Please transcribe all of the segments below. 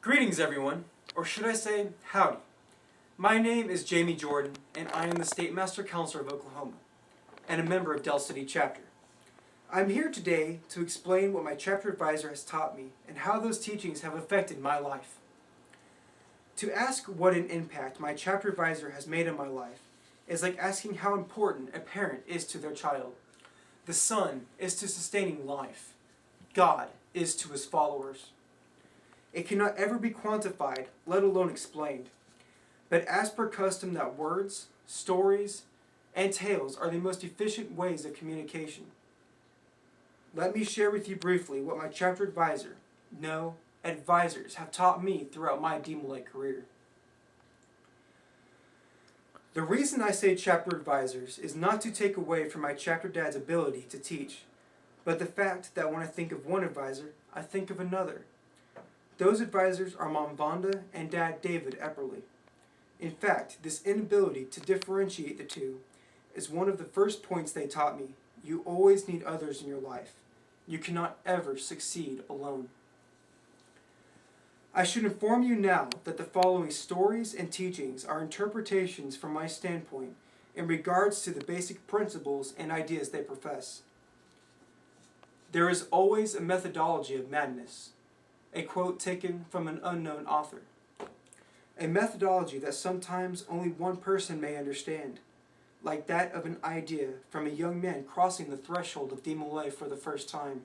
Greetings everyone, or should I say, howdy. My name is Jaymie Jordan, and I am the State Master Counselor of Oklahoma, and a member of Del City Chapter. I'm here today to explain what my chapter advisor has taught me and how those teachings have affected my life. To ask what an impact my chapter advisor has made on my life is like asking how important a parent is to their child. The sun is to sustaining life. God is to his followers. It cannot ever be quantified, let alone explained. But as per custom that words, stories, and tales are the most efficient ways of communication. Let me share with you briefly what my chapter advisor, no, advisors, have taught me throughout my DeMolay career. The reason I say chapter advisors is not to take away from my chapter dad's ability to teach, but the fact that when I think of one advisor, I think of another. Those advisors are Mom Vonda and Dad David Epperly. In fact, this inability to differentiate the two is one of the first points they taught me. You always need others in your life. You cannot ever succeed alone. I should inform you now that the following stories and teachings are interpretations from my standpoint in regards to the basic principles and ideas they profess. There is always a methodology of madness. A quote taken from an unknown author. A methodology that sometimes only one person may understand, like that of an idea from a young man crossing the threshold of DeMolay for the first time.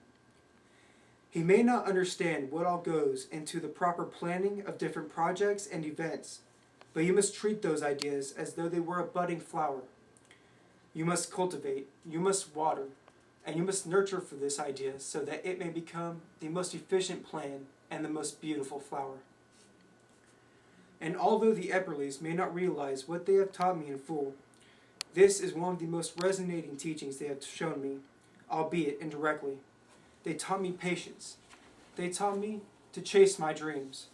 He may not understand what all goes into the proper planning of different projects and events, but you must treat those ideas as though they were a budding flower. You must cultivate, you must water, and you must nurture for this idea so that it may become the most efficient plan and the most beautiful flower. And although the Epperleys may not realize what they have taught me in full, this is one of the most resonating teachings they have shown me, albeit indirectly. They taught me patience. They taught me to chase my dreams.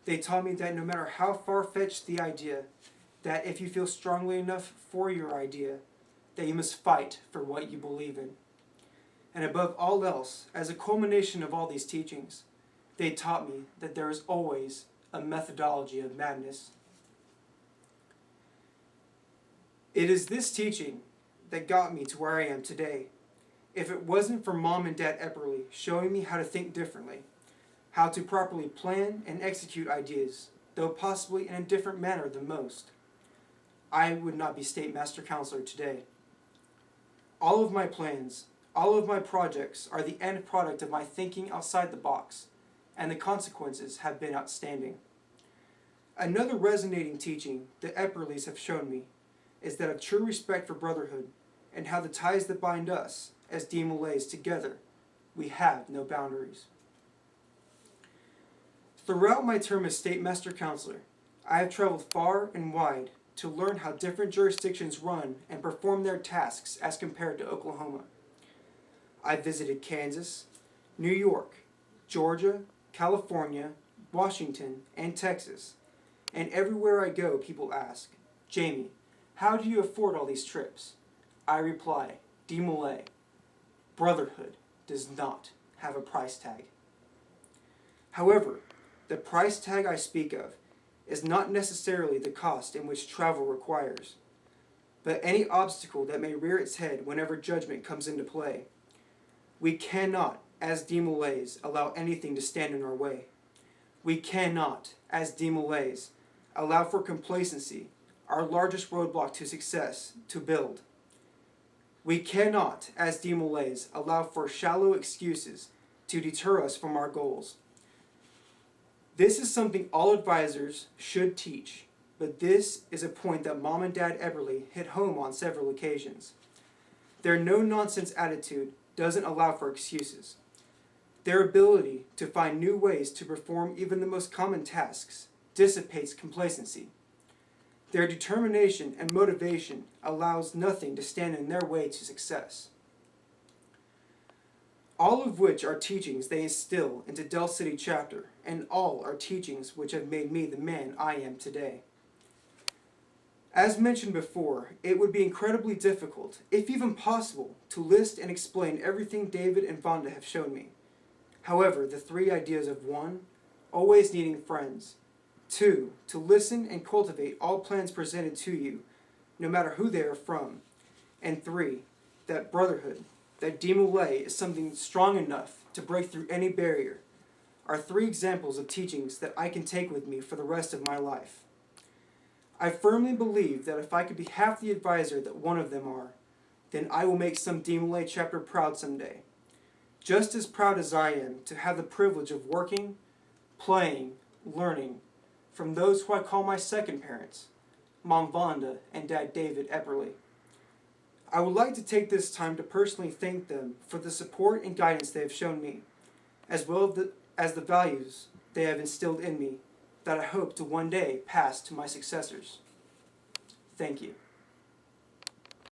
They taught me that no matter how far-fetched the idea, that if you feel strongly enough for your idea, that you must fight for what you believe in. And above all else, as a culmination of all these teachings, they taught me that there is always a methodology of madness. It is this teaching that got me to where I am today. If it wasn't for Mom and Dad Epperly showing me how to think differently, how to properly plan and execute ideas, though possibly in a different manner than most, I would not be State Master Counselor today. All of my plans, all of my projects are the end product of my thinking outside the box, and the consequences have been outstanding. Another resonating teaching the Epperleys have shown me is that of true respect for brotherhood and how the ties that bind us as DeMolays together, we have no boundaries. Throughout my term as State Master Counselor, I have traveled far and wide to learn how different jurisdictions run and perform their tasks as compared to Oklahoma. I visited Kansas, New York, Georgia, California, Washington, and Texas. And everywhere I go, people ask, Jaymie, how do you afford all these trips? I reply, DeMolay, brotherhood does not have a price tag. However, the price tag I speak of is not necessarily the cost in which travel requires, but any obstacle that may rear its head whenever judgment comes into play. We cannot, as DeMolays, allow anything to stand in our way. We cannot, as DeMolays, allow for complacency, our largest roadblock to success, to build. We cannot, as DeMolays, allow for shallow excuses to deter us from our goals. This is something all advisors should teach, but this is a point that Mom and Dad Epperly hit home on several occasions. Their no-nonsense attitude doesn't allow for excuses. Their ability to find new ways to perform even the most common tasks dissipates complacency. Their determination and motivation allows nothing to stand in their way to success. All of which are teachings they instill into Del City Chapter, and all are teachings which have made me the man I am today. As mentioned before, it would be incredibly difficult, if even possible, to list and explain everything David and Vonda have shown me. However, the three ideas of one, always needing friends. 2. To listen and cultivate all plans presented to you, no matter who they are from. And 3. That brotherhood, that DeMolay is something strong enough to break through any barrier, are 3 examples of teachings that I can take with me for the rest of my life. I firmly believe that if I could be half the advisor that one of them are, then I will make some DeMolay chapter proud someday. Just as proud as I am to have the privilege of working, playing, learning from those who I call my second parents, Mom Vonda and Dad David Epperly. I would like to take this time to personally thank them for the support and guidance they have shown me, as well as the values they have instilled in me that I hope to one day pass to my successors. Thank you.